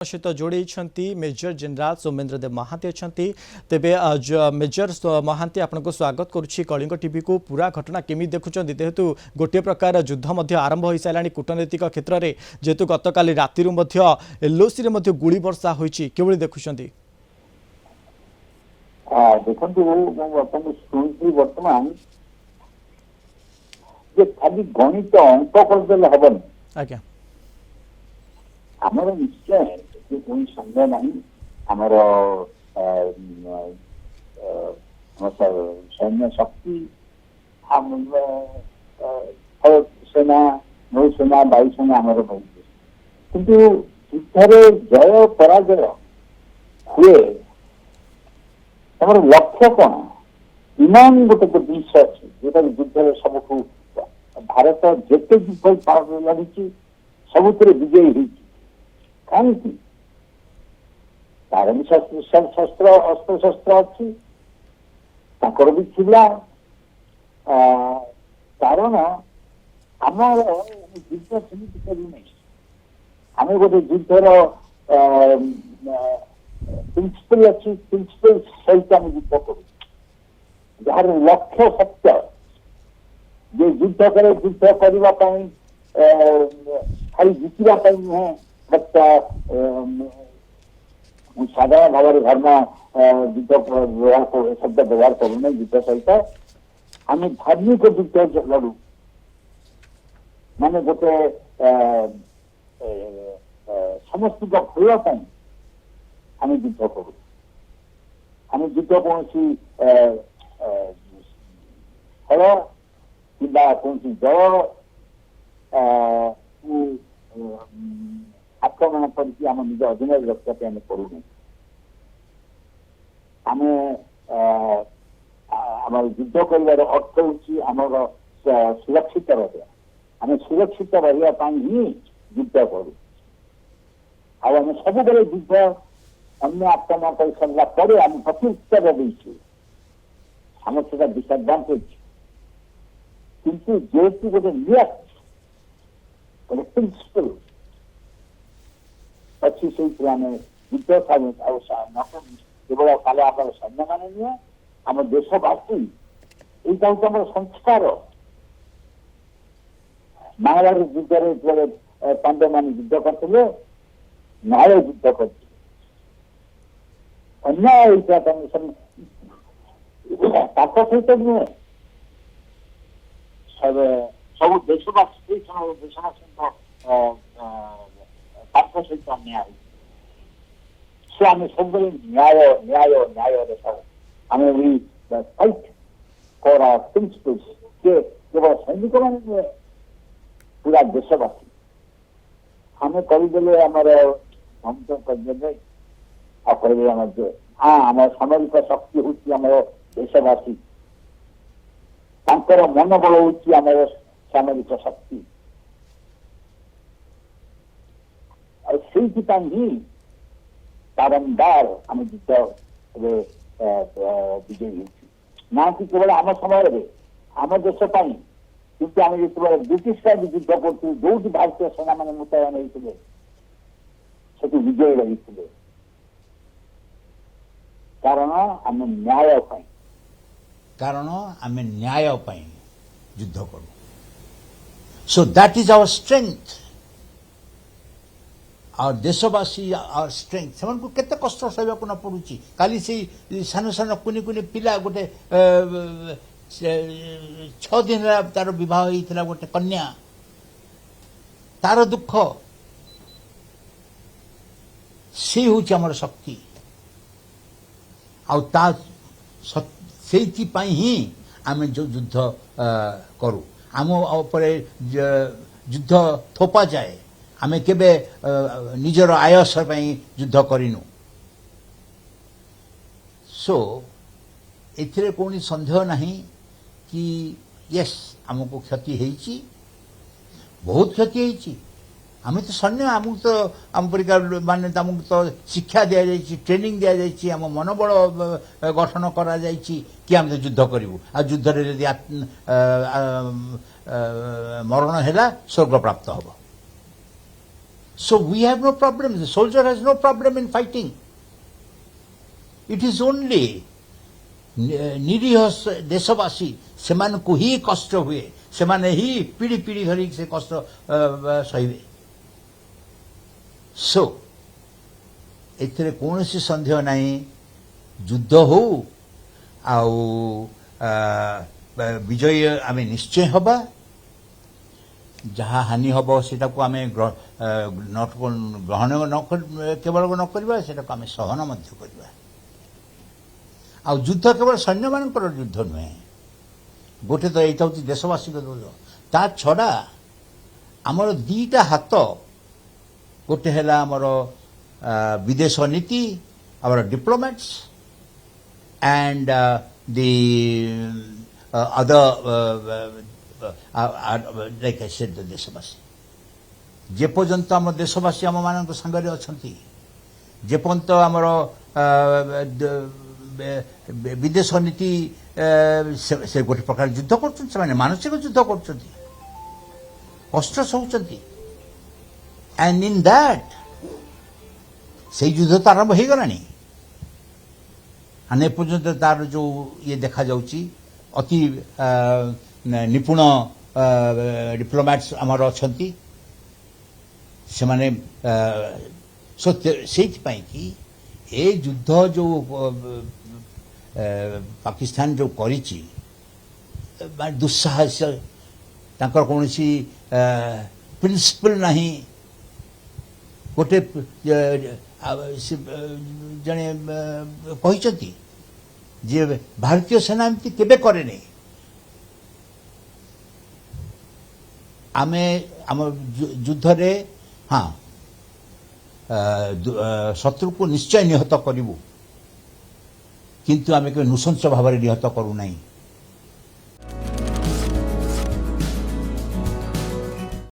सहित जोड़ी major general Somendra देव महांती अच्छा तेरे मेजर महांती आपको स्वागत करुच्ची कलिंग टीवी को पूरा घटना केमी देखुं जेहेतु गोटे प्रकार युद्ध आरंभ हो सारा कूटनैतिक क्षेत्र में जेहेतु गतकाली राति एलओसी गुड़ी वर्षा होती देखुं देखो बर्तमान खाली गणित अंक करदे हबन आज्ञा आमर निश्चय कोई संदेह नहीं आमर सैन्य शक्ति सेना नौसेना वायुसेना आमर किंतु युद्धरे जय पराजय हुए तमर लक्ष्य कौन इमान गोटे विषय अच्छे जोटा युद्धर सबुठ भारत जेते युद्ध लड़ी सबुत विजयी होती कहीं तार भी शस्त्र अस्त्र शस्त्र अच्छी भी थिला कारण आम युद्ध सेमती करूना आम गोटे युद्धर प्रिंसिपल अच्छी प्रिंसिपल सहित आम युद्ध करू जार लक्ष्य सत्य जे युद्ध करे युद्ध करने खाली जितवा नुहे साधारण भाव में धर्म युद्ध व्यवहार शब्द व्यवहार करूना युद्ध सहित आम धार्मिक युद्ध लड़ू मान गोटे समस्त भय आम युद्ध करू आम युद्ध कौन फल कि कौन जल आक्रमण करके आम निज अधीन रक्षा आम करूना आम आम युद्ध कर अर्थ होमर सुरक्षित रहा आम सुरक्षित रहा ही युद्ध करू आम सब युद्ध अन्य आक्रमण कर सारा पर आम प्रत्युत्तर देचु आम से डिसएडवांटेज किंतु जेहेतु गोटे नियत गोटे प्रिंसिपल अच्छी से आम युद्ध केवल काले आप सैन्य मान नुहे आम देशवासी यहाँ हूँ आम संस्कार महाभारत युद्ध पांडव मान युद्ध करते न्याय युद्ध कर अन्याय होता सहित नुहे सब देशवासी देशवासी सहित अन्याय से आम सब न्याय न्याय न्याय आम we fight for our principles के केवल सैनिक मान नुहे पूरा देशवासी आम करदे आमर हम तो करदे आगे हाँ आम सामरिक शक्ति हूँ आम देशवासी मनोबल हूँ आम सामरिक शक्ति से ही बारंबार आम युद्ध विजयी ना कि केवल आम समय आम देशपाई किंतु आम जो ब्रिटिश का युद्ध करूँ जो भारतीय सेना मान मुतयन होते से विजयी रही कारण आम न्याय युद्ध करूँ so that is our strength और देशवासी आवर स्ट्रेंथ से केते कष्ट सहवाक न पड़ुची काली से सान सान कुनी कुनी पिला गोटे 6 दिन तार विवाह होता गोटे कन्या तार दुख से हूँ आमर शक्ति से ही आम जो युद्ध करूँ आम युद्ध थोपा जाए आम केबे निजर आयस युद्ध करिनु सो एथिरे कोनी संदेह नहीं कि यस आमको क्षति होईची बहुत क्षति होईची आम तो सैन्य आमको तो आम परिका मान आमको तो शिक्षा दि जाइए ट्रेनिंग दि जाइए आम मनोबल गठन करा जाइए कि आम युद्ध करूँ आ युद्ध यदि मरण है स्वर्ग प्राप्त हम So we have no problem. The soldier has no problem in fighting. It is only निरीह देशवासी सेमानकु ही कष्ट हुए सेमाने ही पीढ़ी पीढ़ी धरी से कष्ट सहिबे सो एथिरे कोनोसी संदेह नहीं युद्ध हो आउ विजय आमे निश्चय हबा जहाँ हानि हब सेटा को आमे ग्रहण न केवल न करबा सेटा को आमे सहन मध्य करबा आ युद्ध केवल सैन्य मानकर युद्ध नुहे गोटे तो यहाँ हूँ देशवासी ता छड़ा आमर दीटा हाथ गोटे है आमर विदेश नीति आमर diplomats and the other like I said the देशवासी जे पर्यंत आम देशवासी आम मान सांगे अच्छा जे पर्यंत आमर विदेश नीति से गोटे प्रकार युद्ध कर मानसिक युद्ध कर कष्ट सहते एंड इन दैट से युद्ध तो आरंभ हो गला आने पर्यंत तार जो ये देखा जाउची अति निपुण डिप्लोमेट्स आमर अछंती से माने से कि ए युद्ध जो पाकिस्तान जो करिछि दुस्साहस तांकर कोनोसी प्रिंसिपल नहीं गोटे जने कहिसथि जे भारतीय सेना एमती केबे करे नहीं आमे आम युद्ध रे हाँ शत्रु को निश्चय निहत करूँ किंतु आमे के नृशंस भाव निहत करू नहीं